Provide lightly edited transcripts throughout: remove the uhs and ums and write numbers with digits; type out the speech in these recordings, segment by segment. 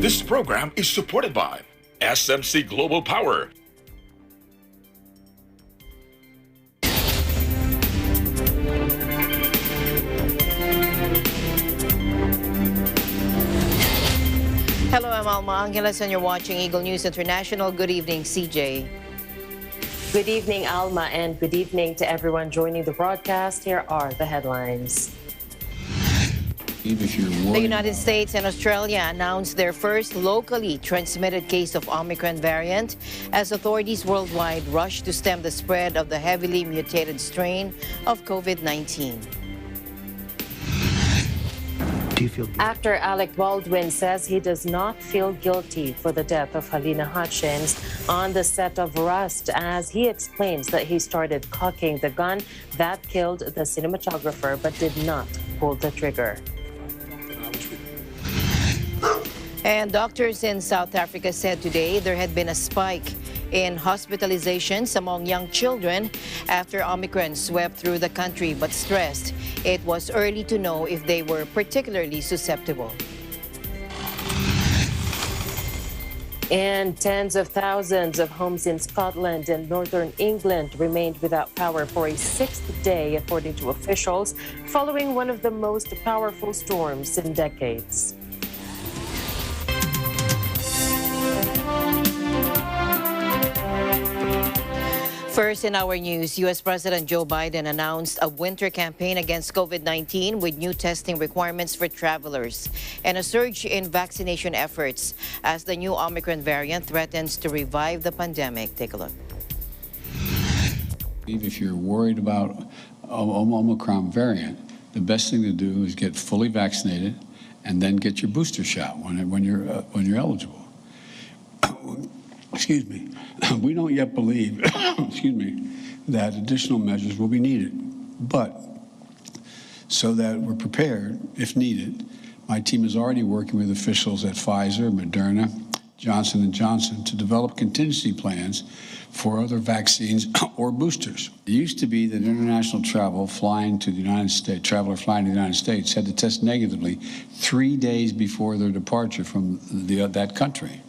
This program is supported by SMC Global Power. Hello, I'm Alma Angeles and you're watching Eagle News International. Good evening, CJ. Good evening, Alma, and good evening to everyone joining the broadcast. Here are the headlines. The United States and Australia announced their first locally transmitted case of Omicron variant as authorities worldwide rush to stem the spread of the heavily mutated strain of COVID-19. Actor Alec Baldwin says he does not feel guilty for the death of Helena Hutchins on the set of Rust, as he explains that he started cocking the gun that killed the cinematographer but did not pull the trigger. And doctors in South Africa said today there had been a spike in hospitalizations among young children after Omicron swept through the country, but stressed it was early to know if they were particularly susceptible. And tens of thousands of homes in Scotland and northern England remained without power for a sixth day, according to officials, following one of the most powerful storms in decades. First in our news, U.S. President Joe Biden announced a winter campaign against COVID-19 with new testing requirements for travelers and a surge in vaccination efforts as the new Omicron variant threatens to revive the pandemic. Take a look. If you're worried about Omicron variant, the best thing to do is get fully vaccinated and then get your booster shot when you're eligible. Excuse me. We don't yet believe, that additional measures will be needed. But so that we're prepared, if needed, my team is already working with officials at Pfizer, Moderna, Johnson & Johnson to develop contingency plans for other vaccines or boosters. It used to be that international traveler flying to the United States had to test negatively 3 days before their departure from that country.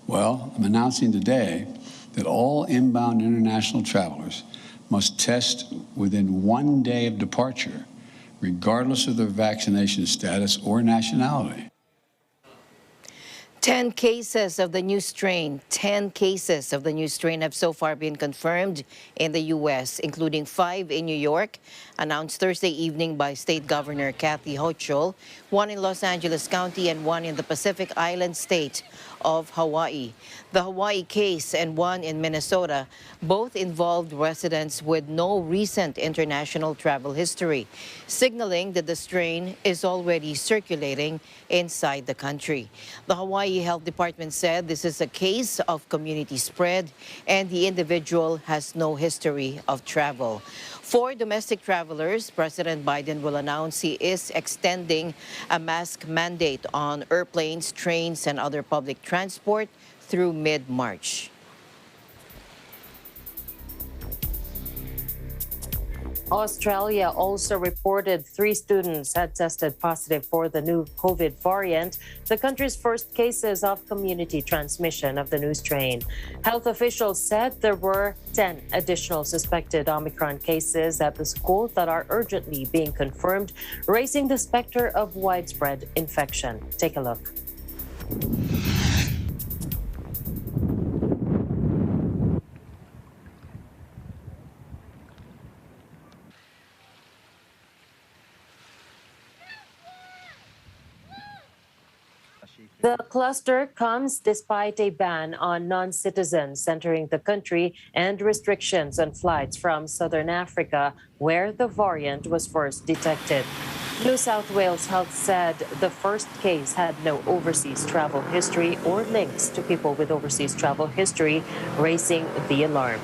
Well, I'm announcing today that all inbound international travelers must test within 1 day of departure, regardless of their vaccination status or nationality. 10 cases of the new strain have so far been confirmed in the U.S., including 5 in New York, announced Thursday evening by State Governor Kathy Hochul, 1 in Los Angeles County, and 1 in the Pacific Island state of Hawaii. The Hawaii case and 1 in Minnesota both involved residents with no recent international travel history, signaling that the strain is already circulating inside the country. The Hawaii Health Department said this is a case of community spread and the individual has no history of travel. For domestic travelers, President Biden will announce he is extending a mask mandate on airplanes, trains, and other public transport through mid-March. Australia also reported 3 students had tested positive for the new COVID variant, the country's first cases of community transmission of the new strain. Health officials said there were 10 additional suspected Omicron cases at the school that are urgently being confirmed, raising the specter of widespread infection. Take a look. The cluster comes despite a ban on non-citizens entering the country and restrictions on flights from Southern Africa, where the variant was first detected. New South Wales Health said the first case had no overseas travel history or links to people with overseas travel history, raising the alarm.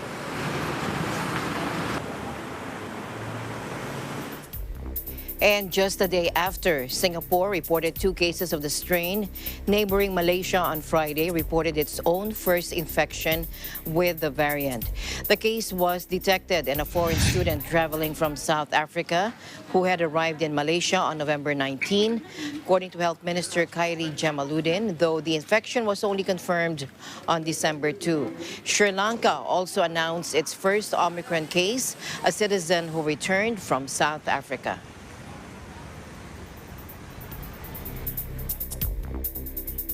And just a day after, Singapore reported 2 cases of the strain. Neighboring Malaysia on Friday reported its own first infection with the variant. The case was detected in a foreign student traveling from South Africa who had arrived in Malaysia on November 19. According to Health Minister Khairi Jamaluddin, though the infection was only confirmed on December 2. Sri Lanka also announced its first Omicron case, a citizen who returned from South Africa.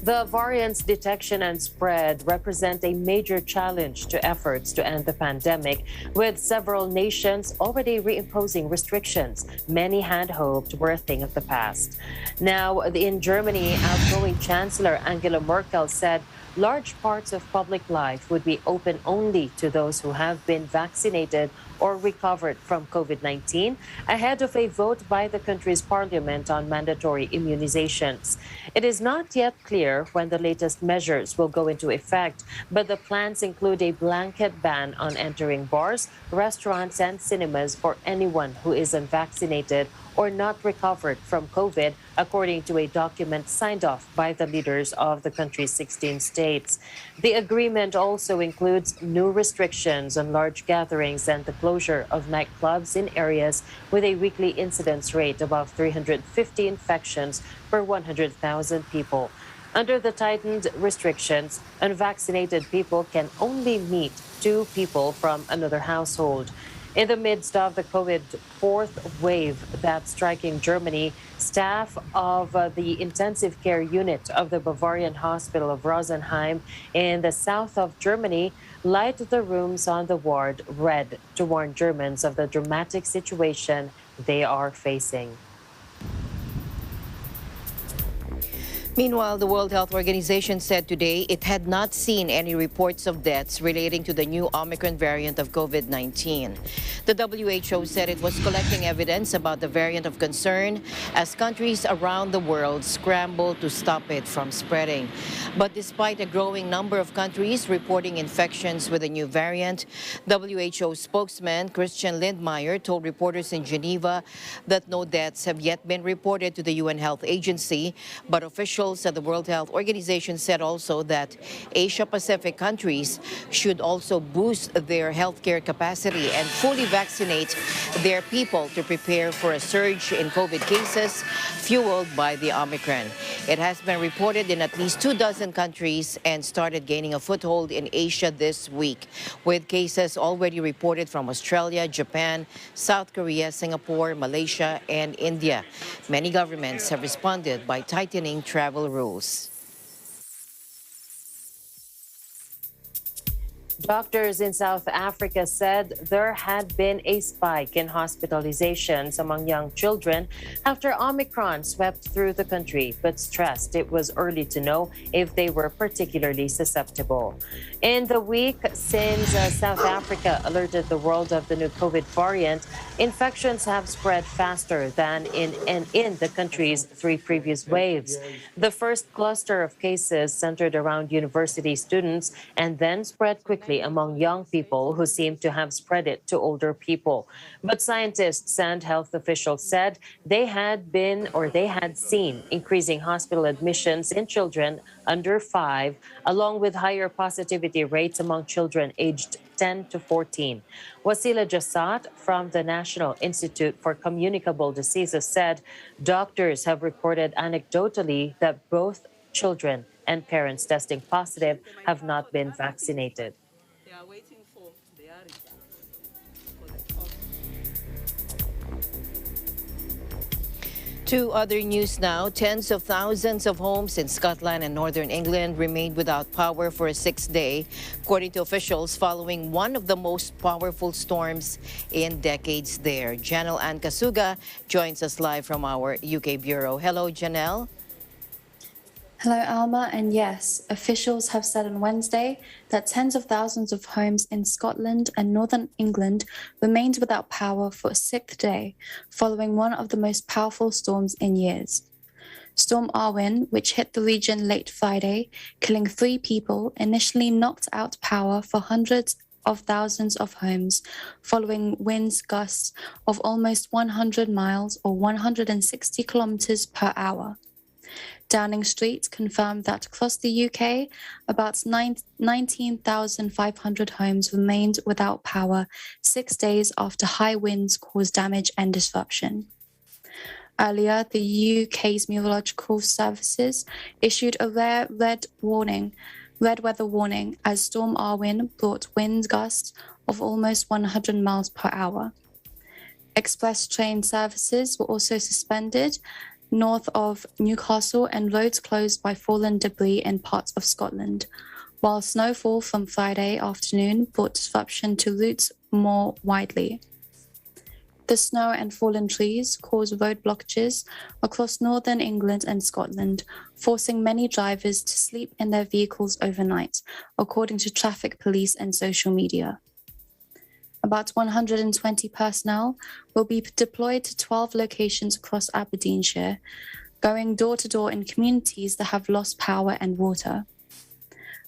The variant's detection and spread represent a major challenge to efforts to end the pandemic, with several nations already reimposing restrictions many had hoped were a thing of the past. Now, in Germany, outgoing Chancellor Angela Merkel said large parts of public life would be open only to those who have been vaccinated or recovered from COVID-19 ahead of a vote by the country's parliament on mandatory immunizations. It is not yet clear when the latest measures will go into effect, but the plans include a blanket ban on entering bars, restaurants, and cinemas for anyone who is unvaccinated or not recovered from COVID, according to a document signed off by the leaders of the country's 16 states. The agreement also includes new restrictions on large gatherings and the closure of nightclubs in areas with a weekly incidence rate above 350 infections per 100,000 people. Under the tightened restrictions, unvaccinated people can only meet 2 people from another household. In the midst of the COVID fourth wave that's striking Germany, staff of the intensive care unit of the Bavarian hospital of Rosenheim in the south of Germany light the rooms on the ward red to warn Germans of the dramatic situation they are facing. Meanwhile, the World Health Organization said today it had not seen any reports of deaths relating to the new Omicron variant of COVID-19. The WHO said it was collecting evidence about the variant of concern as countries around the world scramble to stop it from spreading. But despite a growing number of countries reporting infections with the new variant, WHO spokesman Christian Lindmeier told reporters in Geneva that no deaths have yet been reported to the UN Health Agency, but officials at the World Health Organization said also that Asia-Pacific countries should also boost their healthcare capacity and fully vaccinate their people to prepare for a surge in COVID cases fueled by the Omicron. It has been reported in at least 24 countries and started gaining a foothold in Asia this week, with cases already reported from Australia, Japan, South Korea, Singapore, Malaysia, and India. Many governments have responded by tightening travel rules. Doctors in South Africa said there had been a spike in hospitalizations among young children after Omicron swept through the country, but stressed it was early to know if they were particularly susceptible. In the week since South Africa alerted the world of the new COVID variant, infections have spread faster than in the country's 3 previous waves. The first cluster of cases centered around university students and then spread quickly among young people who seem to have spread it to older people. But scientists and health officials said they had seen increasing hospital admissions in children under 5, along with higher positivity rates among children aged 10 to 14. Wasila Jassat from the National Institute for Communicable Diseases said doctors have reported anecdotally that both children and parents testing positive have not been vaccinated. They are waiting for their results. To other news now, tens of thousands of homes in Scotland and northern England remained without power for a 6th day, according to officials, following one of the most powerful storms in decades there. Janelle Ann Kasuga joins us live from our UK bureau. Hello, Janelle. Hello, Alma. And yes, officials have said on Wednesday that tens of thousands of homes in Scotland and northern England remained without power for a 6th day, following one of the most powerful storms in years. Storm Arwen, which hit the region late Friday, killing 3 people, initially knocked out power for hundreds of thousands of homes following winds gusts of almost 100 miles or 160 kilometers per hour. Downing Street confirmed that across the UK, about 19,500 homes remained without power 6 days after high winds caused damage and disruption. Earlier, the UK's meteorological services issued a red weather warning as Storm Arwen brought wind gusts of almost 100 miles per hour. Express train services were also suspended north of Newcastle and roads closed by fallen debris in parts of Scotland, while snowfall from Friday afternoon brought disruption to routes more widely. The snow and fallen trees caused road blockages across northern England and Scotland, forcing many drivers to sleep in their vehicles overnight, according to traffic police and social media. About 120 personnel will be deployed to 12 locations across Aberdeenshire, going door to door in communities that have lost power and water.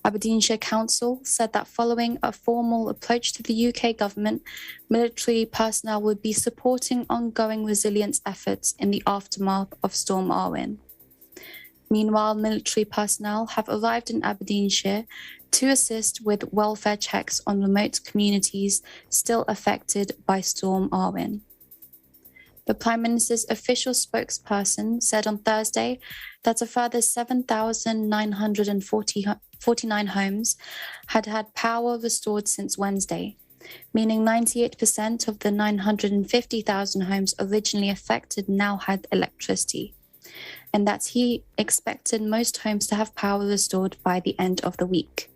Aberdeenshire Council said that following a formal approach to the UK government, military personnel would be supporting ongoing resilience efforts in the aftermath of Storm Arwen. Meanwhile, military personnel have arrived in Aberdeenshire to assist with welfare checks on remote communities still affected by Storm Arwen. The Prime Minister's official spokesperson said on Thursday that a further 7,949 homes had had power restored since Wednesday, meaning 98% of the 950,000 homes originally affected now had electricity, and that he expected most homes to have power restored by the end of the week.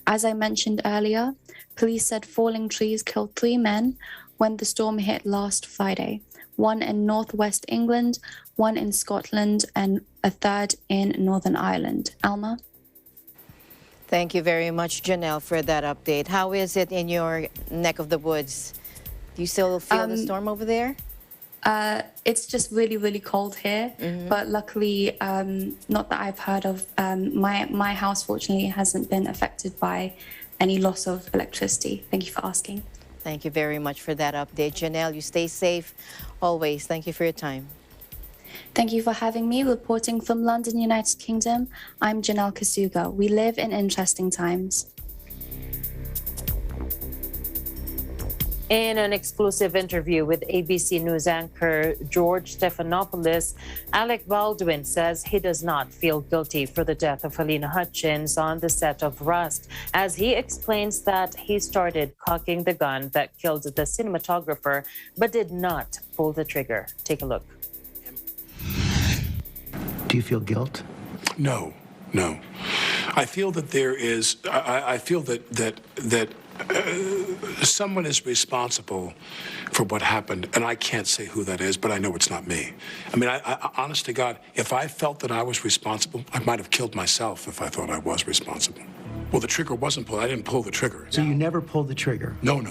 As I mentioned earlier, police said falling trees killed 3 men when the storm hit last Friday, 1 in northwest England, 1 in Scotland, and a 3rd in Northern Ireland. Alma? Thank you very much, Janelle, for that update. How is it in your neck of the woods? Do you still feel the storm over there? It's just really, really cold here, but luckily, not that I've heard of. My house, fortunately, hasn't been affected by any loss of electricity. Thank you for asking. Thank you very much for that update. Janelle, you stay safe always. Thank you for your time. Thank you for having me. Reporting from London, United Kingdom, I'm Janelle Kasuga. We live in interesting times. In an exclusive interview with ABC News anchor George Stephanopoulos, Alec Baldwin says he does not feel guilty for the death of Helena Hutchins on the set of Rust, as he explains that he started cocking the gun that killed the cinematographer, but did not pull the trigger. Take a look. Do you feel guilt? No. I feel that there is. I feel that someone is responsible for what happened, and I can't say who that is, but I know it's not me. I mean, I honest to God, if I felt that I was responsible, I might have killed myself if I thought I was responsible. Well, the trigger wasn't pulled. I didn't pull the trigger. So you never pulled the trigger? No.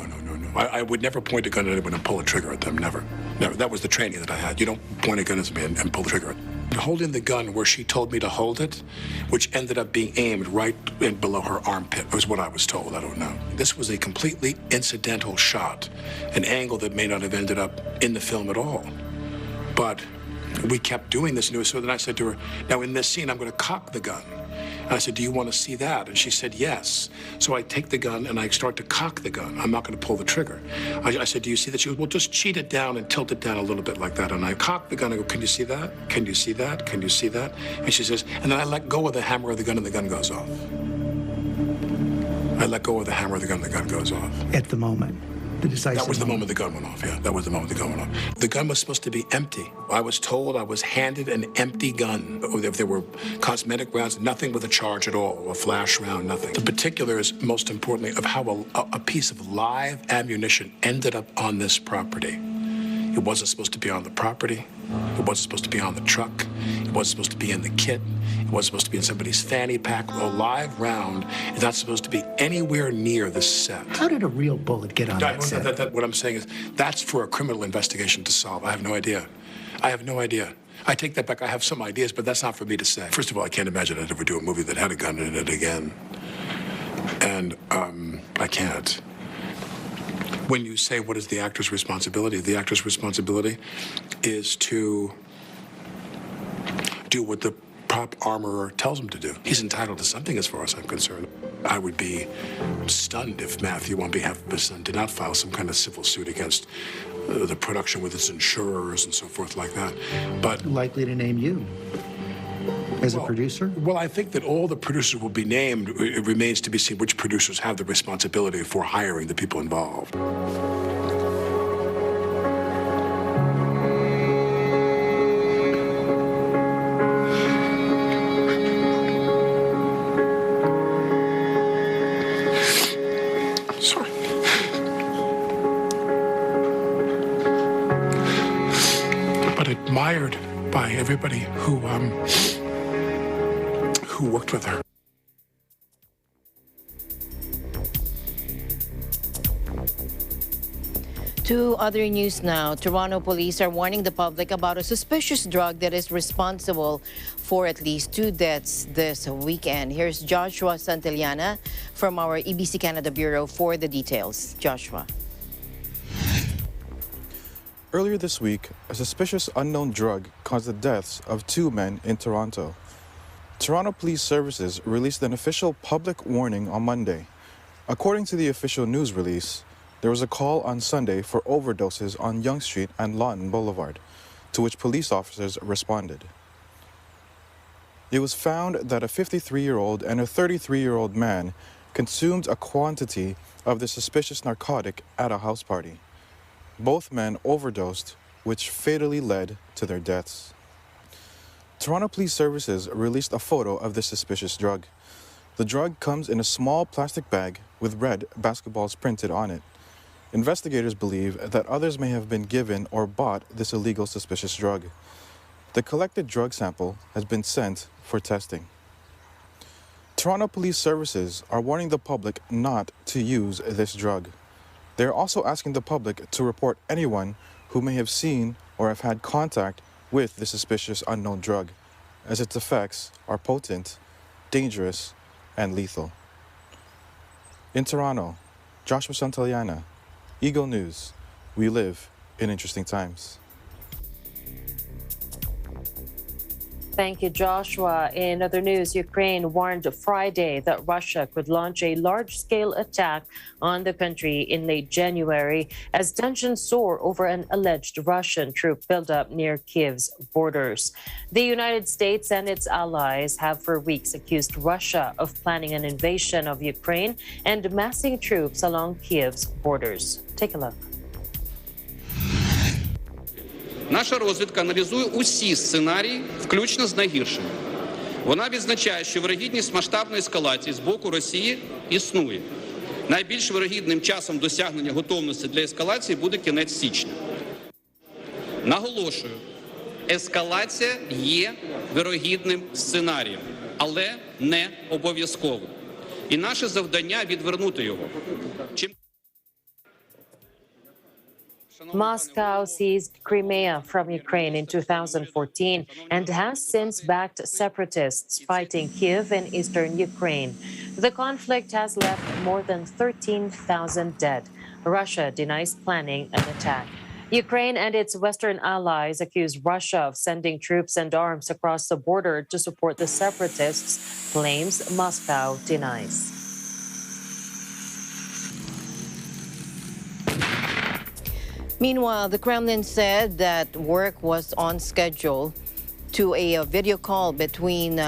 I would never point a gun at anyone and pull a trigger at them. Never. That was the training that I had. You don't point a gun at me and pull the trigger. Holding the gun where she told me to hold it, which ended up being aimed right in below her armpit, was what I was told. I don't know. This was a completely incidental shot, an angle that may not have ended up in the film at all. But we kept doing this, and so then I said to her, now in this scene, I'm going to cock the gun. And I said, do you want to see that? And she said, yes. So I take the gun and I start to cock the gun. I'm not going to pull the trigger. I said, do you see that? She goes, well, just cheat it down and tilt it down a little bit like that. And I cock the gun. I go, can you see that? Can you see that? Can you see that? And she says, and then I let go of the hammer of the gun and the gun goes off. I let go of the hammer of the gun and the gun goes off. At the moment? The decisive That was the moment the gun went off, yeah. That was the moment the gun went off. The gun was supposed to be empty. I was told I was handed an empty gun. If there were cosmetic rounds, nothing with a charge at all, a flash round, nothing. The particulars, most importantly, of how a piece of live ammunition ended up on this property. It wasn't supposed to be on the property. It wasn't supposed to be on the truck. It wasn't supposed to be in the kit. It wasn't supposed to be in somebody's fanny pack. A live round is not supposed to be anywhere near the set. How did a real bullet get on that set? What I'm saying is that's for a criminal investigation to solve. I have no idea. I take that back. I have some ideas, but that's not for me to say. First of all, I can't imagine I'd ever do a movie that had a gun in it again. And I can't. When you say what is the actor's responsibility, the actor's responsibility is to do what the prop armorer tells him to do. He's entitled to something as far as I'm concerned. I would be stunned if Matthew, on behalf of his son, did not file some kind of civil suit against the production with its insurers and so forth like that. But Likely to name you as a producer? Well, I think that all the producers will be named. It remains to be seen which producers have the responsibility for hiring the people involved. Sorry. But admired by everybody who worked with her. To other news now, Toronto police are warning the public about a suspicious drug that is responsible for at least 2 deaths this weekend. Here's Joshua Santillana from our EBC Canada Bureau for the details. Joshua. Earlier this week, a suspicious unknown drug caused the deaths of 2 men in Toronto. Toronto Police Services released an official public warning on Monday. According to the official news release, there was a call on Sunday for overdoses on Yonge Street and Lawton Boulevard, to which police officers responded. It was found that a 53-year-old and a 33-year-old man consumed a quantity of the suspicious narcotic at a house party. Both men overdosed, which fatally led to their deaths. Toronto Police Services released a photo of the suspicious drug. The drug comes in a small plastic bag with red basketballs printed on it. Investigators believe that others may have been given or bought this illegal suspicious drug. The collected drug sample has been sent for testing. Toronto Police Services are warning the public not to use this drug. They are also asking the public to report anyone who may have seen or have had contact with the suspicious unknown drug, as its effects are potent, dangerous, and lethal. In Toronto, Joshua Santillana, Eagle News. We live in interesting times. Thank you, Joshua. In other news, Ukraine warned Friday that Russia could launch a large-scale attack on the country in late January as tensions soar over an alleged Russian troop buildup near Kiev's borders. The United States and its allies have for weeks accused Russia of planning an invasion of Ukraine and massing troops along Kiev's borders. Take a look. Наша розвідка аналізує усі сценарії, включно з найгіршим. Вона відзначає, що вирогідність масштабної ескалації з боку Росії існує. Найбільш вирогідним часом досягнення готовності для ескалації буде кінець січня. Наголошую, ескалація є вирогідним сценарієм, але не обов'язково. І наше завдання – відвернути його. Moscow seized Crimea from Ukraine in 2014 and has since backed separatists fighting Kiev in eastern Ukraine. The conflict has left more than 13,000 dead. Russia denies planning an attack. Ukraine and its Western allies accuse Russia of sending troops and arms across the border to support the separatists, claims Moscow denies. Meanwhile, the Kremlin said that work was on schedule to a video call between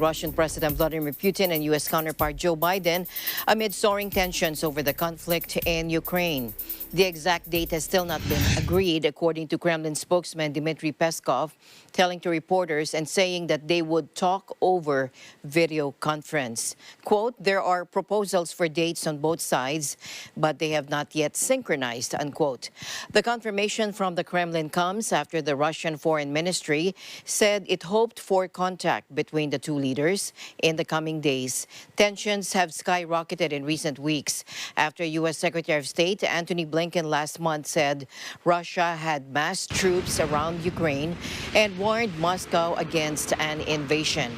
Russian President Vladimir Putin and U.S. counterpart Joe Biden amid soaring tensions over the conflict in Ukraine. The exact date has still not been agreed, according to Kremlin spokesman Dmitry Peskov, telling to reporters and saying that they would talk over video conference. Quote, there are proposals for dates on both sides, but they have not yet synchronized, unquote. The confirmation from the Kremlin comes after the Russian Foreign Ministry said it hoped for contact between the two leaders in the coming days. Tensions have skyrocketed in recent weeks after U.S. Secretary of State Antony Blinken last month said Russia had massed troops around Ukraine and warned Moscow against an invasion.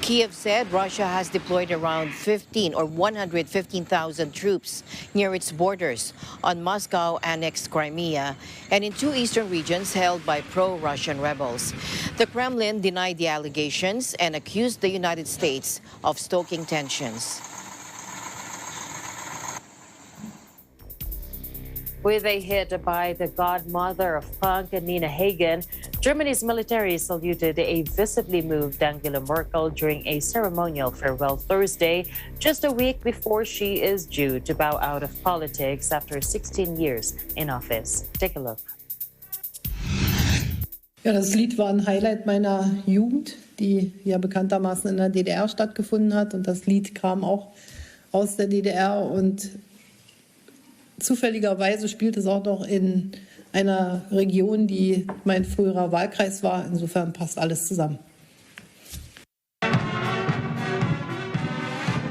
Kiev said Russia has deployed around 115,000 troops near its borders on Moscow-annexed Crimea and in two eastern regions held by pro-Russian rebels. The Kremlin denied the allegations and accused the United States of stoking tensions. With a hit by the godmother of punk, Nina Hagen, Germany's military saluted a visibly moved Angela Merkel during a ceremonial farewell Thursday, just a week before she is due to bow out of politics after 16 years in office. Take a look. Ja, das Lied war ein Highlight meiner Jugend, die ja bekanntermaßen in der DDR stattgefunden hat. Und das Lied kam auch aus der DDR und zufälligerweise spielt es auch noch in einer Region, die mein früherer Wahlkreis war. Insofern passt alles zusammen.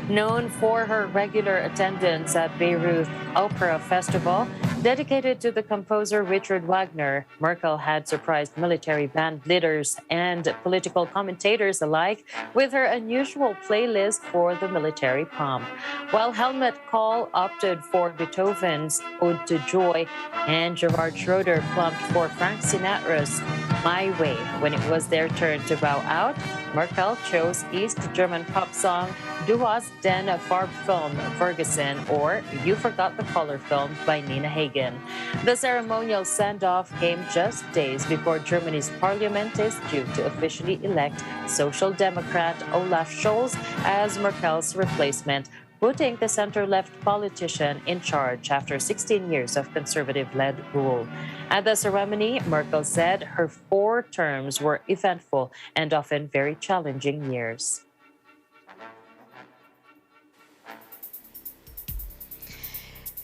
Known for her regular attendance at Bayreuth Opera Festival, dedicated to the composer Richard Wagner, Merkel had surprised military band leaders and political commentators alike with her unusual playlist for the military pomp. While Helmut Kohl opted for Beethoven's Ode to Joy and Gerhard Schroeder plumped for Frank Sinatra's My Way when it was their turn to bow out, Merkel chose East German pop song Du hast den Farbfilm Ferguson or You Forgot the Color Film by Nina Hagen. The ceremonial send-off came just days before Germany's parliament is due to officially elect Social Democrat Olaf Scholz as Merkel's replacement, putting the center-left politician in charge after 16 years of conservative-led rule. At the ceremony, Merkel said her 4 terms were eventful and often very challenging years.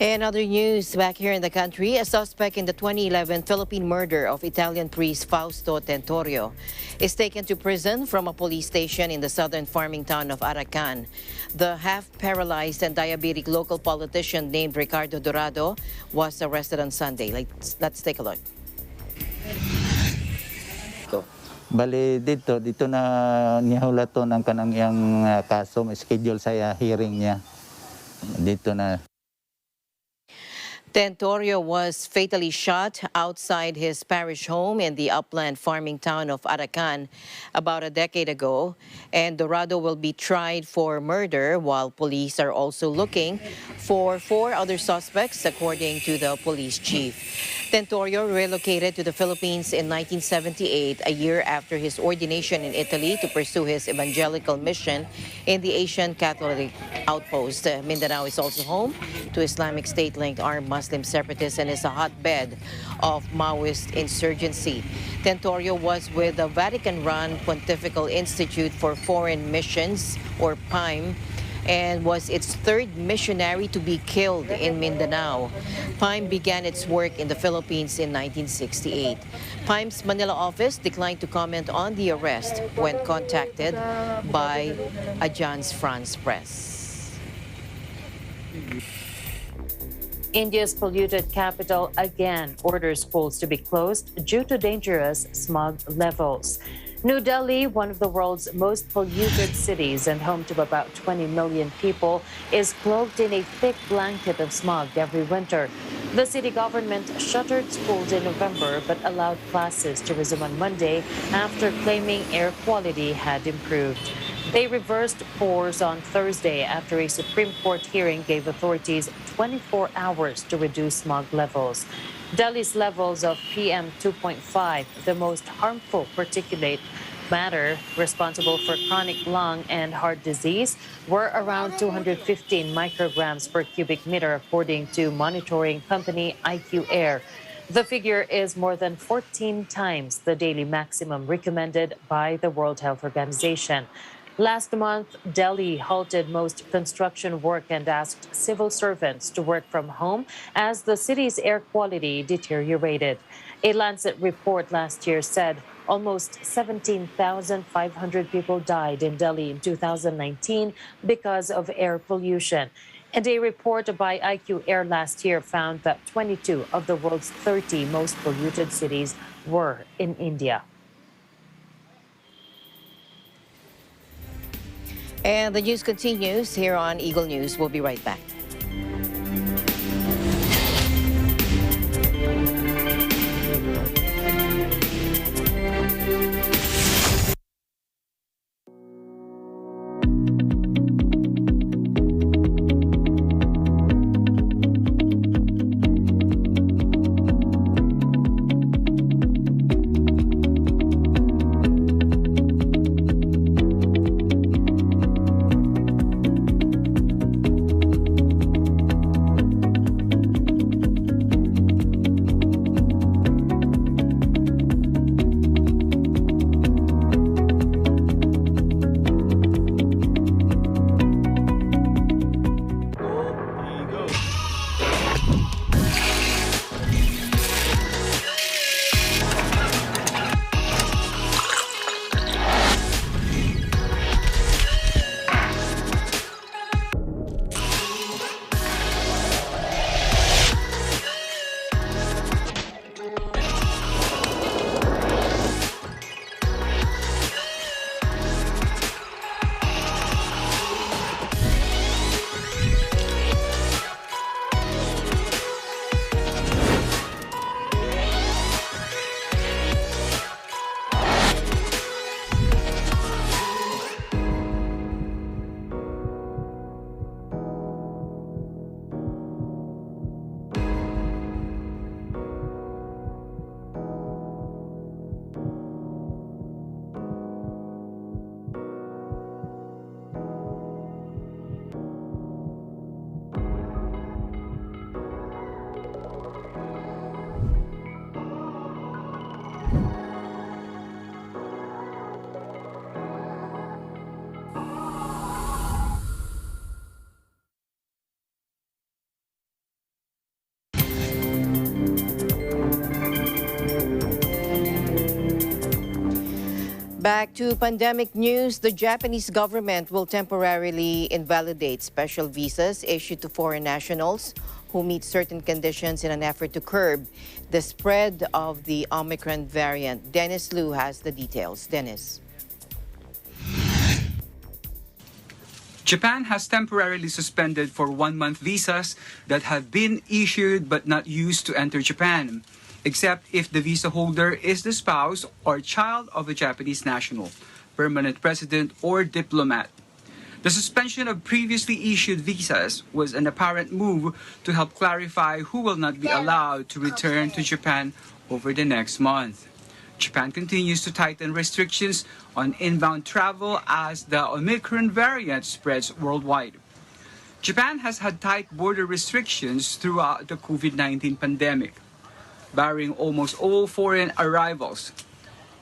In other news, back here in the country, a suspect in the 2011 Philippine murder of Italian priest Fausto Tentorio is taken to prison from a police station in the southern farming town of Aracan. The half-paralyzed and diabetic local politician named Ricardo Dorado was arrested on Sunday. Let's take a look. Bali dito na nihulaton ang kanang iyang kaso, schedule sa hearing niya. Dito na. Tentorio was fatally shot outside his parish home in the upland farming town of Aracan about a decade ago, and Dorado will be tried for murder while police are also looking for 4 other suspects, according to the police chief. Tentorio relocated to the Philippines in 1978, a year after his ordination in Italy to pursue his evangelical mission in the Asian Catholic outpost. Mindanao is also home to Islamic State-linked armed Muslim separatists and is a hotbed of Maoist insurgency. Tentorio was with the Vatican-run Pontifical Institute for Foreign Missions, or PIME, and was its 3rd missionary to be killed in Mindanao. PIME began its work in the Philippines in 1968. PIME's Manila office declined to comment on the arrest when contacted by Agence France Presse. India's polluted capital again orders schools to be closed due to dangerous smog levels. New Delhi, one of the world's most polluted cities and home to about 20 million people, is cloaked in a thick blanket of smog every winter. The city government shuttered schools in November but allowed classes to resume on Monday after claiming air quality had improved. They reversed course on Thursday after a Supreme Court hearing gave authorities 24 hours to reduce smog levels. Delhi's levels of PM 2.5, the most harmful particulate matter responsible for chronic lung and heart disease, were around 215 micrograms per cubic meter, according to monitoring company IQ Air. The figure is more than 14 times the daily maximum recommended by the World Health Organization. Last month, Delhi halted most construction work and asked civil servants to work from home as the city's air quality deteriorated. A Lancet report last year said almost 17,500 people died in Delhi in 2019 because of air pollution. And a report by IQ Air last year found that 22 of the world's 30 most polluted cities were in India. And the news continues here on Eagle News. We'll be right back. Back to pandemic news, the Japanese government will temporarily invalidate special visas issued to foreign nationals who meet certain conditions in an effort to curb the spread of the Omicron variant. Dennis Liu has the details. Dennis. Japan has temporarily suspended for 1 month visas that have been issued but not used to enter Japan, except if the visa holder is the spouse or child of a Japanese national, permanent resident, or diplomat. The suspension of previously issued visas was an apparent move to help clarify who will not be allowed to return to Japan over the next month. Japan continues to tighten restrictions on inbound travel as the Omicron variant spreads worldwide. Japan has had tight border restrictions throughout the COVID-19 pandemic, barring almost all foreign arrivals.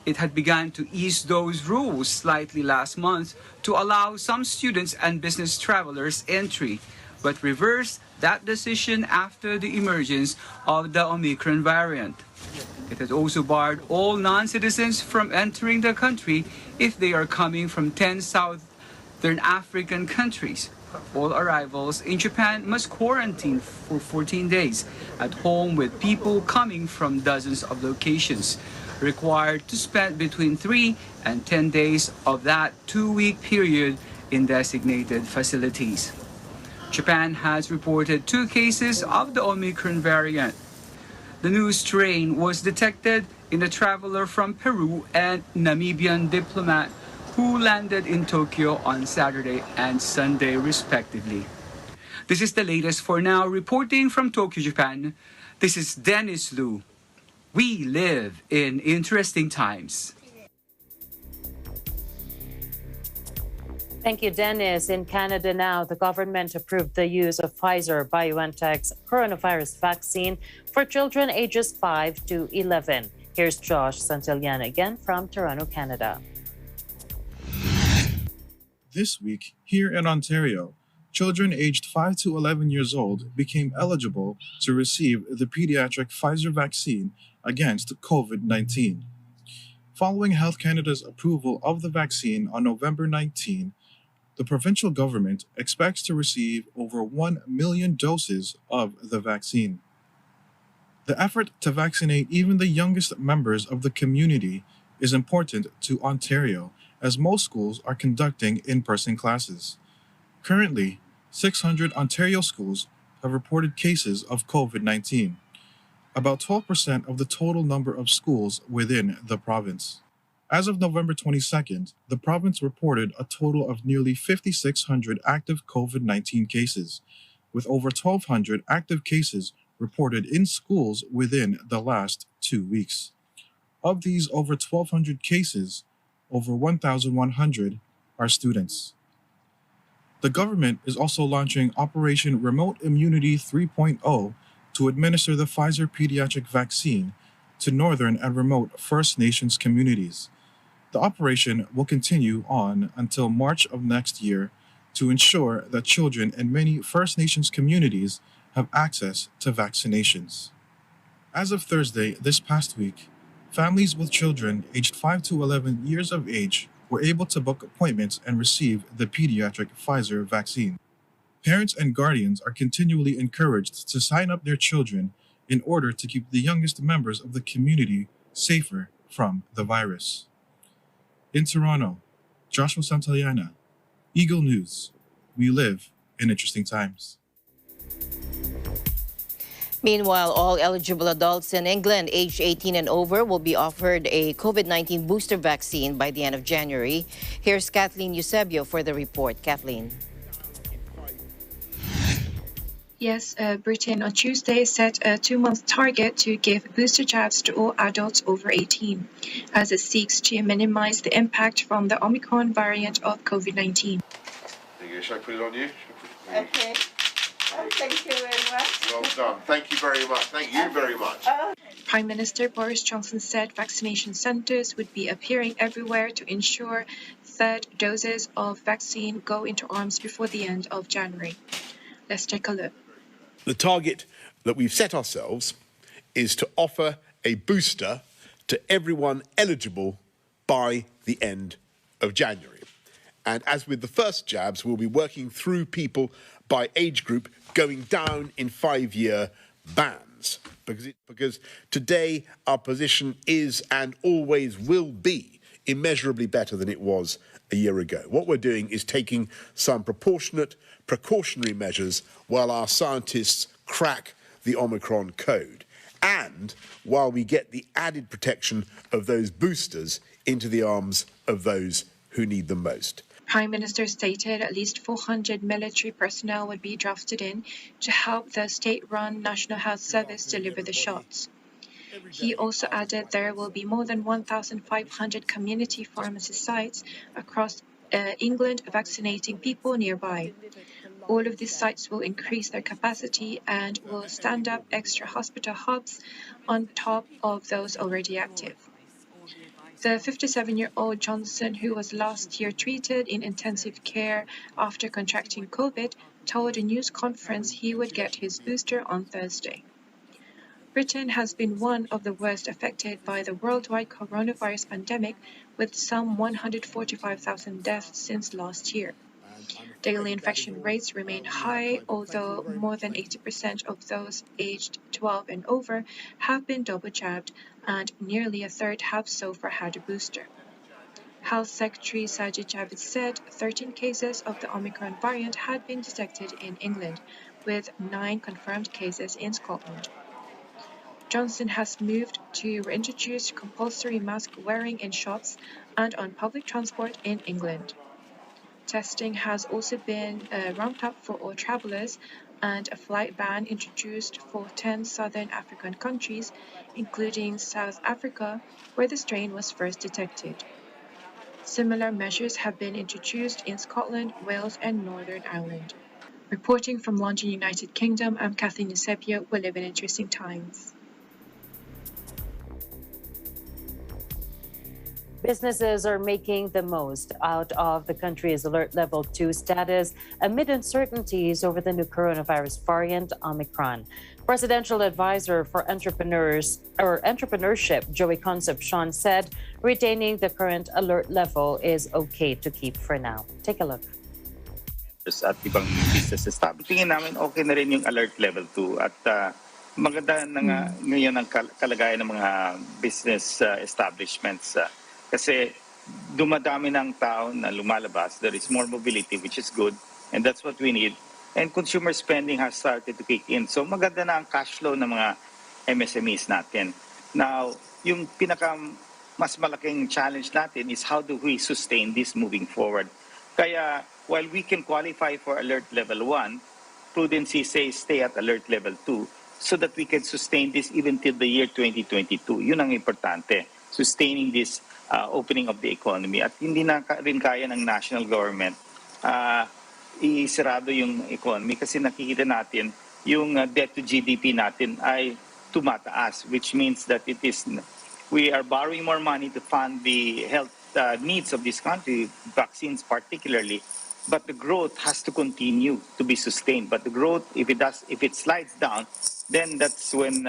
It had begun to ease those rules slightly last month to allow some students and business travelers entry, but reversed that decision after the emergence of the Omicron variant. It has also barred all non-citizens from entering the country if they are coming from 10 Southern African countries. All arrivals in Japan must quarantine for 14 days at home, with people coming from dozens of locations required to spend between 3 and 10 days of that 2-week period in designated facilities. Japan has reported 2 cases of the Omicron variant. The new strain was detected in a traveler from Peru and Namibian diplomat who landed in Tokyo on Saturday and Sunday, respectively. This is the latest for now. Reporting from Tokyo, Japan, this is Dennis Liu. We live in interesting times. Thank you, Dennis. In Canada now, the government approved the use of Pfizer-BioNTech's coronavirus vaccine for children ages 5 to 11. Here's Josh Santillana again from Toronto, Canada. This week, here in Ontario, children aged 5 to 11 years old became eligible to receive the pediatric Pfizer vaccine against COVID-19. Following Health Canada's approval of the vaccine on November 19, the provincial government expects to receive over 1 million doses of the vaccine. The effort to vaccinate even the youngest members of the community is important to Ontario as most schools are conducting in-person classes. Currently, 600 Ontario schools have reported cases of COVID-19, about 12% of the total number of schools within the province. As of November 22nd, the province reported a total of nearly 5,600 active COVID-19 cases, with over 1,200 active cases reported in schools within the last 2 weeks. Of these over 1,200 cases, over 1,100 are students. The government is also launching Operation Remote Immunity 3.0 to administer the Pfizer pediatric vaccine to northern and remote First Nations communities. The operation will continue on until March of next year to ensure that children in many First Nations communities have access to vaccinations. As of Thursday this past week, families with children aged 5 to 11 years of age were able to book appointments and receive the pediatric Pfizer vaccine. Parents and guardians are continually encouraged to sign up their children in order to keep the youngest members of the community safer from the virus. In Toronto, Joshua Santayana, Eagle News. We live in interesting times. Meanwhile, all eligible adults in England aged 18 and over will be offered a COVID-19 booster vaccine by the end of January. Here's Kathleen Eusebio for the report. Kathleen. Yes, Britain on Tuesday set a 2-month target to give booster jabs to all adults over 18, as it seeks to minimize the impact from the Omicron variant of COVID-19. Shall I put it on you? Okay. Thank you very much. Well done. Thank you very much. Thank you very much. Prime Minister Boris Johnson said vaccination centres would be appearing everywhere to ensure third doses of vaccine go into arms before the end of January. Let's take a look. The target that we've set ourselves is to offer a booster to everyone eligible by the end of January. And as with the first jabs, we'll be working through people by age group going down in 5-year bands. Because today our position is and always will be immeasurably better than it was a year ago. What we're doing is taking some proportionate precautionary measures while our scientists crack the Omicron code, and while we get the added protection of those boosters into the arms of those who need them most. Prime Minister stated at least 400 military personnel would be drafted in to help the state-run National Health Service deliver the shots. He also added there will be more than 1,500 community pharmacy sites across England vaccinating people nearby. All of these sites will increase their capacity and will stand up extra hospital hubs on top of those already active. The 57-year-old Johnson, who was last year treated in intensive care after contracting COVID, told a news conference he would get his booster on Thursday. Britain has been one of the worst affected by the worldwide coronavirus pandemic, with some 145,000 deaths since last year. Daily infection rates remain high, although more than 80% of those aged 12 and over have been double jabbed, and nearly a third have so far had a booster. Health Secretary Sajid Javid said 13 cases of the Omicron variant had been detected in England, with 9 confirmed cases in Scotland. Johnson has moved to reintroduce compulsory mask wearing in shops and on public transport in England. Testing has also been ramped up for all travellers, and a flight ban introduced for 10 southern African countries, including South Africa, where the strain was first detected. Similar measures have been introduced in Scotland, Wales and Northern Ireland. Reporting from London, United Kingdom, I'm Kathleen Eusebio. We live in interesting times. Businesses are making the most out of the country's alert level 2 status amid uncertainties over the new coronavirus variant, Omicron. Presidential advisor for entrepreneurship, Joey Concepcion, said retaining the current alert level is okay to keep for now. Take a look. At ibang business establishment. Tingin namin okay na rin yung alert level 2 at maganda na ngayon ang kalagayan ng mga business establishments kasi dumadami ng tao na lumalabas. There is more mobility, which is good, and that's what we need. And consumer spending has started to kick in. So maganda na ang cash flow ng mga MSMEs natin. Now, yung mas malaking challenge natin is how do we sustain this moving forward. Kaya while we can qualify for alert level 1, prudency says stay at alert level 2 so that we can sustain this even till the year 2022. Yun ang importante, sustaining this opening of the economy. At hindi na rin kaya ng national government isirado yung economy kasi nakikita natin yung debt to GDP natin ay tumataas, which means that we are borrowing more money to fund the health needs of this country, vaccines particularly, but the growth has to continue to be sustained. But the growth, if it slides down, then that's when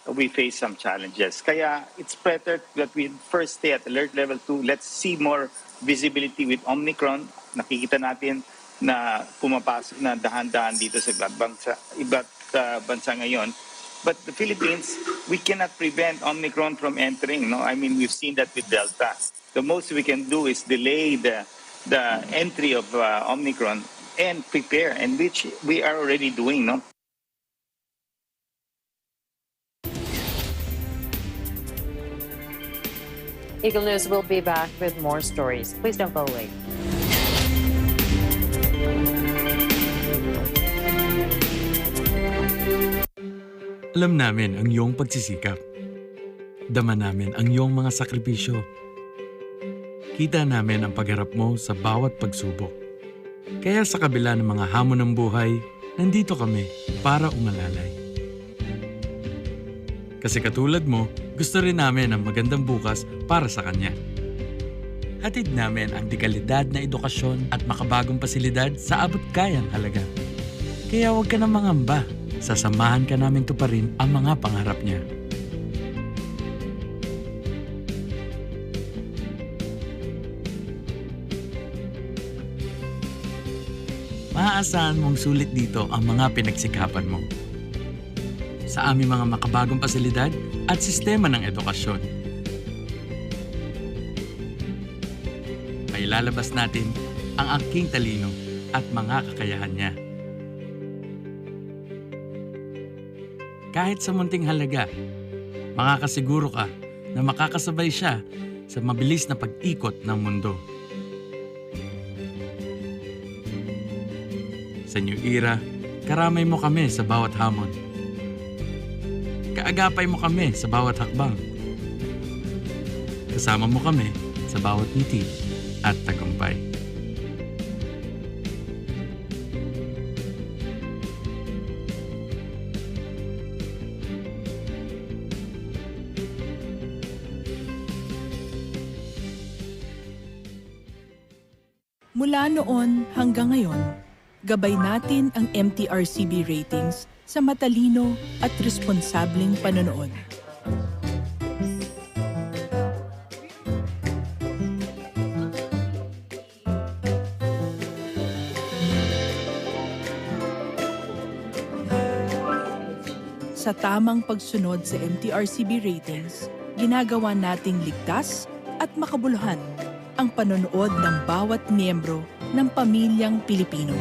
we face some challenges. Kaya it's better that we first stay at alert level 2. Let's see more visibility with Omicron. Nakikita natin na pumapasok na dahan-dahan dito sa iba't bansa ngayon. But the Philippines, we cannot prevent Omicron from entering. No, I mean, we've seen that with Delta. The most we can do is delay the entry of Omicron and prepare, and which we are already doing. No. Eagle News will be back with more stories. Please don't go away. Alam namin ang iyong pagsisikap. Dama namin ang iyong mga sakripisyo. Kita namin ang pagharap mo sa bawat pagsubok. Kaya sa kabila ng mga hamon ng buhay, nandito kami para umalalay. Kasi katulad mo, gusto rin namin ang magandang bukas para sa kanya. Hatid namin ang dekalidad na edukasyon at makabagong pasilidad sa abot kayang halaga. Kaya huwag ka na mangamba. Sasamahan ka namin tuparin ang mga pangarap niya. Maaasahan mong sulit dito ang mga pinagsikapan mo. Sa aming mga makabagong pasilidad at sistema ng edukasyon. May lalabas natin ang aking talino at mga kakayahan niya. Kahit sa munting halaga, makakasiguro ka na makakasabay siya sa mabilis na pag-ikot ng mundo. Sa new era, karamay mo kami sa bawat hamon. Kaagapay mo kami sa bawat hakbang. Kasama mo kami sa bawat ngiti at tagumpay. Mula noon hanggang ngayon, gabay natin ang MTRCB ratings sa matalino at responsableng panonood. Sa tamang pagsunod sa MTRCB ratings, ginagawa nating ligtas at makabuluhan ang panonood ng bawat miyembro ng pamilyang Pilipino.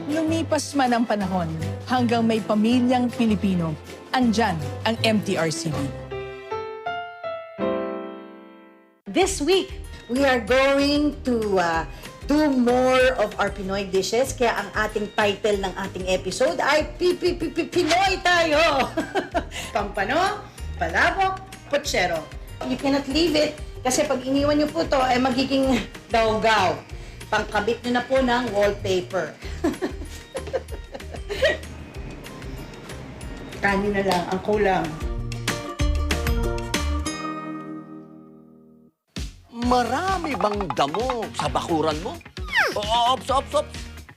Lumipas man ang panahon, hanggang may pamilyang Pilipino, andyan ang MTRCB. This week, we are going to do more of our Pinoy dishes. Kaya ang ating title ng ating episode ay Pinoy tayo! Pampano, palabok, potsero. You cannot leave it kasi pag iniwan nyo po ito ay magiging gaw-gaw. Pangkabit nyo na po ng wallpaper. Kanin na lang ang kulang. Marami bang damo sa bakuran mo? Ops.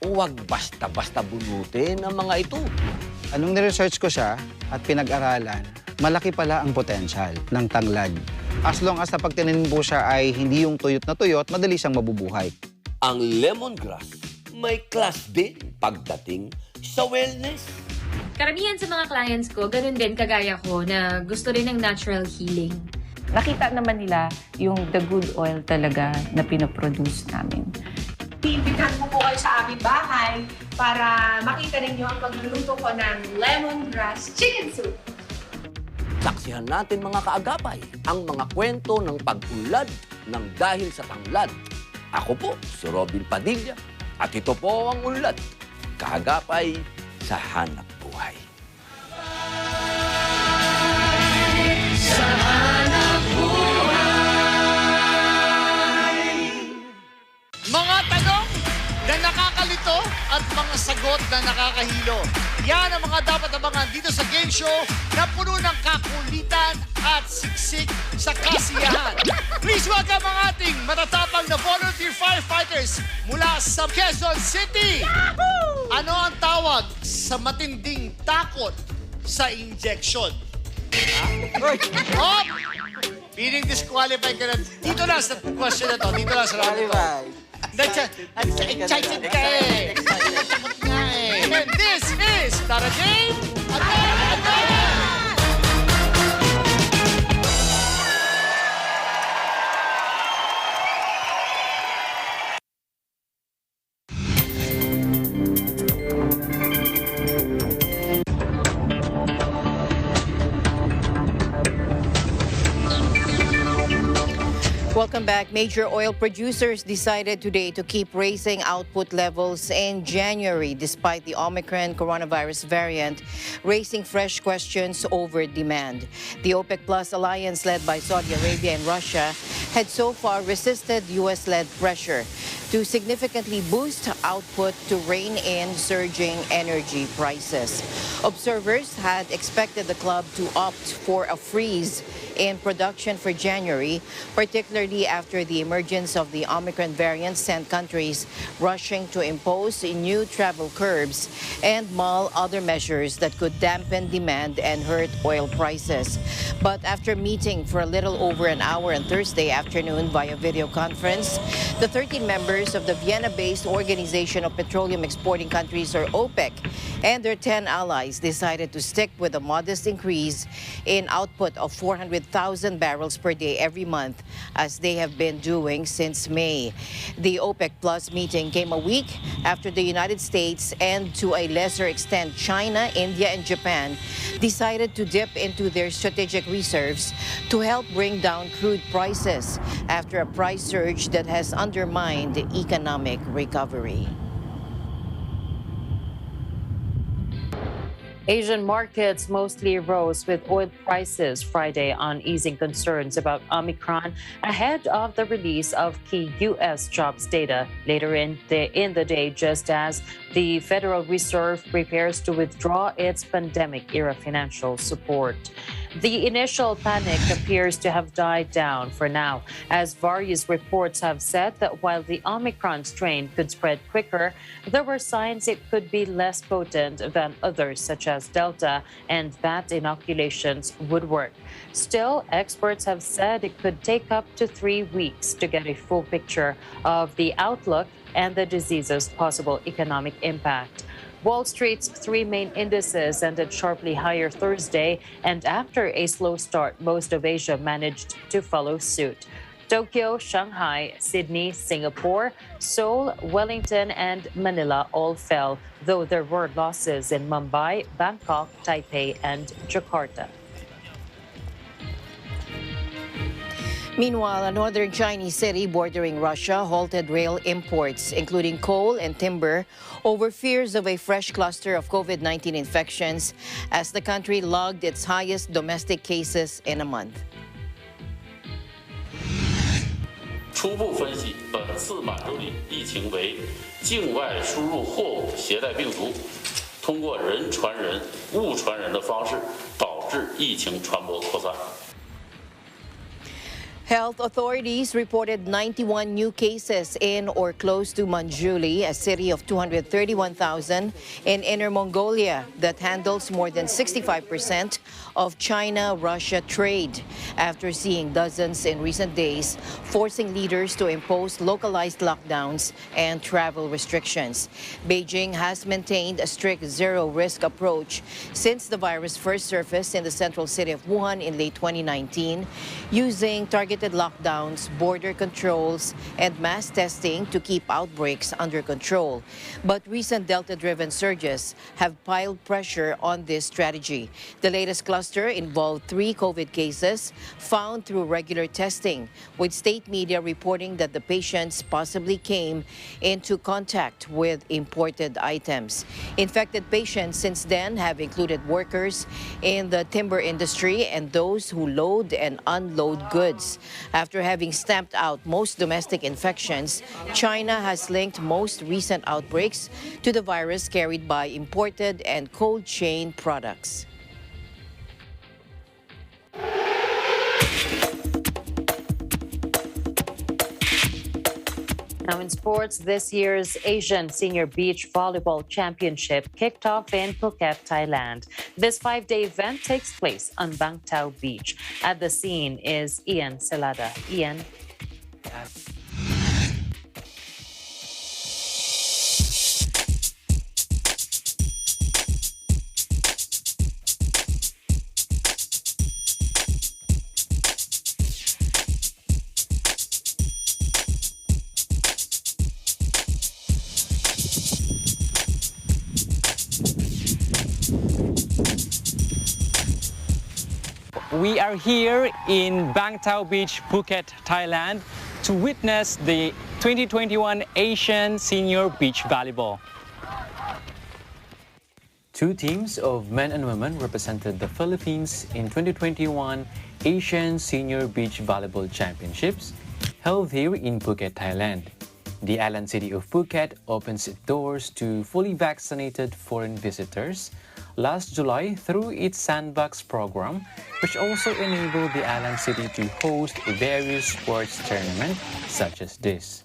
Huwag basta-basta bunutin ang mga ito. Anong niresearch ko siya at pinag-aralan, malaki pala ang potensyal ng tanglad. As long as napag tinanim po siya ay hindi yung tuyot na tuyot, madali siyang mabubuhay. Ang lemongrass may class din pagdating sa wellness. Karamihan sa mga clients ko, ganun din kagaya ko na gusto rin ng natural healing. Nakita naman nila yung the good oil talaga na pinoproduce namin. Iimbitahan ko po kayo sa aming bahay para makita ninyo ang pagluluto ko ng lemongrass chicken soup. Saksihan natin mga kaagapay ang mga kwento ng pag-unlad ng dahil sa tanglad. Ako po si Robin Padilla at ito po ang Unlad, kaagapay sa hanap buhay. Sa hanap buhay. Mga tanong na nakakalito at mga sagot na nakakahilo. Yan ang mga dapat abangan dito sa game show na puno ng kakulitan at siksik sa kasiyahan. Please welcome ang ating matatapang na volunteer firefighters mula sa Quezon City. Yahoo! Ano ang tawag sa matinding takot sa injection? Oh! Feeling disqualified ka na. Dito lang sa question na to. Dito lang sa round na to. Excited ka eh. Takot nga eh. And this is not a game. Welcome back. Major oil producers decided today to keep raising output levels in January despite the Omicron coronavirus variant raising fresh questions over demand. The OPEC Plus alliance led by Saudi Arabia and Russia had so far resisted U.S.-led pressure to significantly boost output to rein in surging energy prices. Observers had expected the club to opt for a freeze in production for January, particularly after the emergence of the Omicron variant sent countries rushing to impose new travel curbs and mull other measures that could dampen demand and hurt oil prices. But after meeting for a little over an hour on Thursday afternoon via video conference, the 13 members of the Vienna-based Organization of Petroleum Exporting Countries, or OPEC, and their 10 allies decided to stick with a modest increase in output of 400,000 barrels per day every month, as they have been doing since May. The OPEC Plus meeting came a week after the United States and, to a lesser extent, China, India, and Japan decided to dip into their strategic reserves to help bring down crude prices after a price surge that has undermined economic recovery. Asian markets mostly rose with oil prices Friday on easing concerns about Omicron ahead of the release of key U.S. jobs data later in the day, just as the Federal Reserve prepares to withdraw its pandemic-era financial support. The initial panic appears to have died down for now, as various reports have said that while the Omicron strain could spread quicker, there were signs it could be less potent than others, such as Delta, and that inoculations would work. Still, experts have said it could take up to 3 weeks to get a full picture of the outlook and the disease's possible economic impact. Wall Street's three main indices ended sharply higher Thursday, and after a slow start, most of Asia managed to follow suit. Tokyo, Shanghai, Sydney, Singapore, Seoul, Wellington, and Manila all fell, though there were losses in Mumbai, Bangkok, Taipei, and Jakarta. Meanwhile, a northern Chinese city bordering Russia halted rail imports, including coal and timber, over fears of a fresh cluster of COVID-19 infections as the country logged its highest domestic cases in a month. 初步分析，本次满洲里疫情为境外输入货物携带病毒，通过人传人、物传人的方式导致疫情传播扩散。Health authorities reported 91 new cases in or close to Manjuli, a city of 231,000 in Inner Mongolia that handles more than 65% of China-Russia trade, after seeing dozens in recent days, forcing leaders to impose localized lockdowns and travel restrictions. Beijing has maintained a strict zero-risk approach since the virus first surfaced in the central city of Wuhan in late 2019, using targeted lockdowns, border controls, and mass testing to keep outbreaks under control. But recent Delta-driven surges have piled pressure on this strategy. The latest cluster involved 3 COVID cases found through regular testing, with state media reporting that the patients possibly came into contact with imported items. Infected patients since then have included workers in the timber industry and those who load and unload goods. After having stamped out most domestic infections, China has linked most recent outbreaks to the virus carried by imported and cold chain products. Now in sports, this year's Asian Senior Beach Volleyball Championship kicked off in Phuket, Thailand. This 5-day event takes place on Bang Tao Beach. At the scene is Ian Celada. Ian. We are here in Bang Tao Beach, Phuket, Thailand, to witness the 2021 Asian Senior Beach Volleyball. 2 teams of men and women represented the Philippines in 2021 Asian Senior Beach Volleyball Championships held here in Phuket, Thailand. The island city of Phuket opens its doors to fully vaccinated foreign visitors last July through its Sandbox program, which also enabled the island city to host various sports tournaments such as this.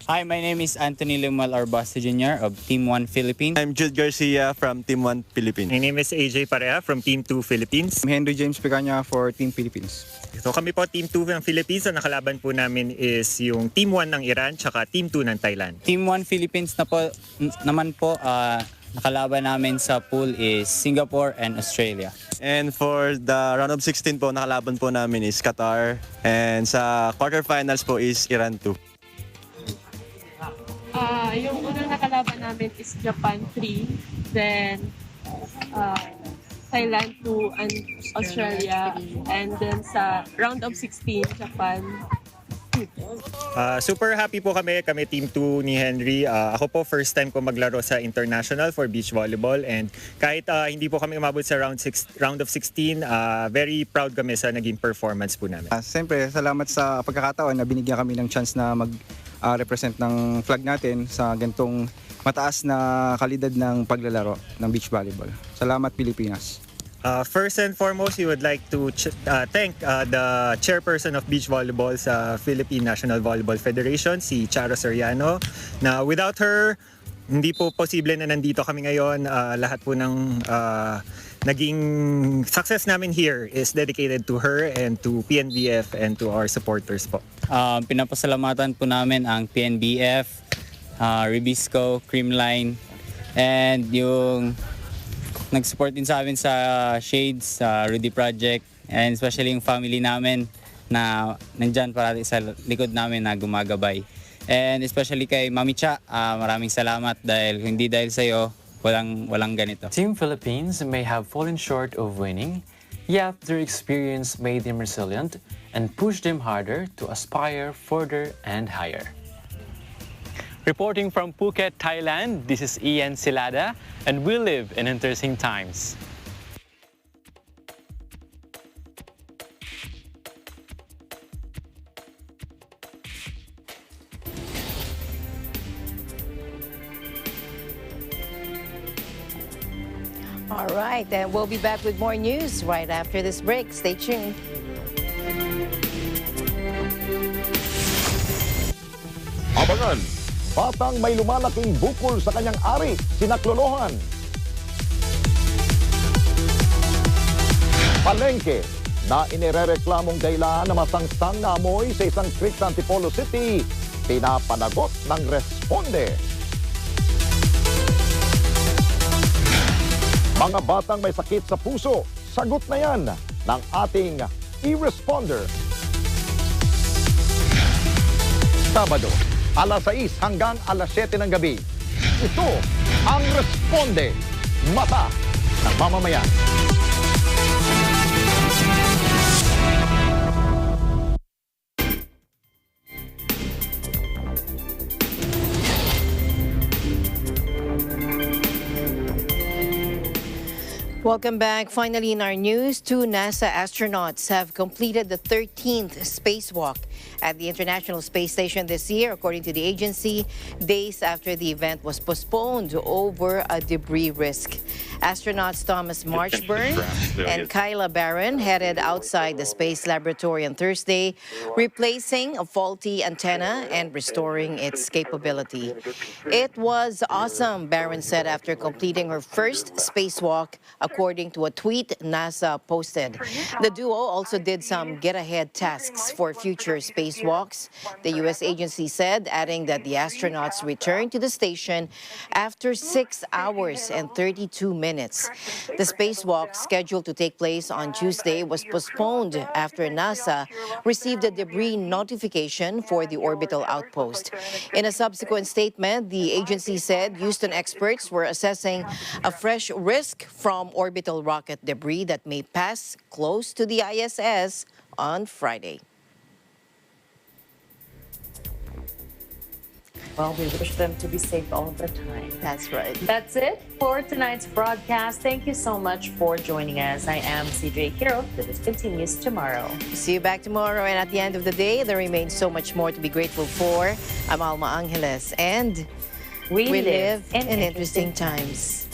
Hi, my name is Anthony Lumal Arbasta Jr. of Team 1 Philippines. I'm Jude Garcia from Team 1 Philippines. My name is AJ Pareha from Team 2 Philippines. I'm Henry James Picaña for Team Philippines. So kami po Team 2 ng Philippines. So nakalaban po namin is yung Team 1 ng Iran tsaka Team 2 ng Thailand. Team 1 Philippines naman po, nakalaban namin sa pool is Singapore and Australia. And for the round of 16 po, nakalaban po namin is Qatar. And sa quarterfinals po is Iran 2. Yung unang nakalaban namin is Japan 3, then Thailand 2 and Australia, and then sa round of 16, Japan 2. Super happy po kami Team 2 ni Henry. Ako po first time ko maglaro sa international for beach volleyball, and kahit hindi po kami umabot sa round of 16, very proud kami sa naging performance po namin. Siyempre, salamat sa pagkakataon na binigyan kami ng chance na mag-represent ng flag natin sa ganitong mataas na kalidad ng paglalaro ng beach volleyball. Salamat, Pilipinas. First and foremost, we would like to thank the chairperson of beach volleyball sa Philippine National Volleyball Federation, si Charo Soriano, na without her, hindi po posible na nandito kami ngayon. Lahat po ng naging success namin here is dedicated to her and to PNBF and to our supporters po. Pinapasalamatan po namin ang PNBF, Ribisco, Creamline, and yung nag-support din sa amin sa Shades, Rudy Project, and especially yung family namin na nandyan parati sa likod namin na gumagabay. And especially kay Mami Cha, maraming salamat dahil hindi dahil sa'yo, walang ganito. Team Philippines may have fallen short of winning, yet their experience made them resilient and pushed them harder to aspire further and higher. Reporting from Phuket, Thailand, this is Ian Celada, and we live in interesting times. All right, and we'll be back with more news right after this break. Stay tuned. Abangan, batang may lumalaking bukol sa kanyang ari, sinaklolohan. Palengke na inirereklamong dahilan na masangsang na amoy sa isang creek sa Antipolo City, pinapanagot ng responde. Mga batang may sakit sa puso, sagot na yan ng ating e-responder. Sabado, alas 6 hanggang alas 7 ng gabi. Ito ang Responde, Mata ng Mamamayan. Welcome back. Finally, in our news, 2 NASA astronauts have completed the 13th spacewalk at the International Space Station this year, according to the agency, days after the event was postponed over a debris risk. Astronauts Thomas Marchburn and Kyla Barron headed outside the space laboratory on Thursday, replacing a faulty antenna and restoring its capability. It was awesome, Barron said after completing her first spacewalk, according to a tweet NASA posted. The duo also did some get-ahead tasks for future spacewalks, the U.S. agency said, adding that the astronauts returned to the station after 6 hours and 32 minutes. The spacewalk, scheduled to take place on Tuesday, was postponed after NASA received a debris notification for the orbital outpost. In a subsequent statement, the agency said Houston experts were assessing a fresh risk from orbital rocket debris that may pass close to the ISS on Friday. Well, we wish them to be safe all the time. That's right. That's it for tonight's broadcast. Thank you so much for joining us. I am CJ Hiro. The list continues tomorrow. See you back tomorrow. And at the end of the day, there remains so much more to be grateful for. I'm Alma Angeles, and we live in interesting times.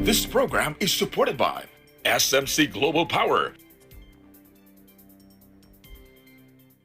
This program is supported by SMC Global Power,